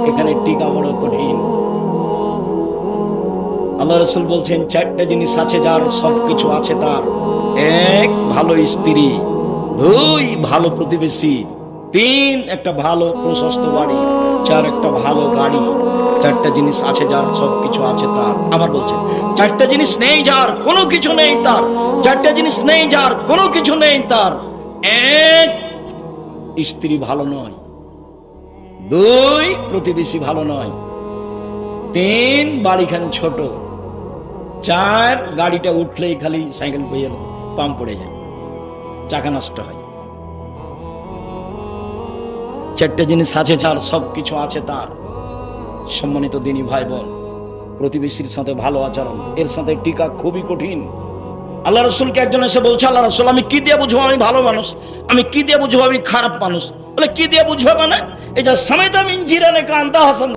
এখানে টিকা বড় কঠিন। আল্লাহ রাসূল বলছেন, চারটা জিনিস আছে যার সবকিছু আছে তার। এক, ভালো স্ত্রী। দুই, ভালো প্রতিবেশী। তিন, একটা ভালো প্রশস্ত বাড়ি। চার, একটা ভালো গাড়ি। চারটা জিনিস আছে যার সবকিছু আছে তার। আবার বলছেন, চারটা জিনিস নেই যার কোনো কিছু নেই তার। চারটা জিনিস নেই যার কোনো কিছু নেই তার। এক, স্ত্রী ভালো নয়। দুই, প্রতিবেশী ভালো নয়। তিন, বাড়িখান ছোট। চার, গাড়িটা উঠলেই খালি সাইকেল পেয়ে পাম্প পড়ে যায়, চাকা নষ্ট হয়। চারটা জিনিস আছে যার সবকিছু আছে তার। সম্মানিত দিনী ভাই বোন, প্রতিবেশীর সাথে ভালো আচরণ, এর সাথে টিকা খুবই কঠিন। আল্লাহ রসুলকে একজন এসে বলছে, আল্লাহ রসুল, আমি কি দিয়ে বুঝবো আমি ভালো মানুষ, আমি কি দিয়ে বুঝবো আমি খারাপ মানুষ? বলে, কি দিয়ে বুঝবো মানে? এই যে সমেত মিন জিরানে কান্তা হাসান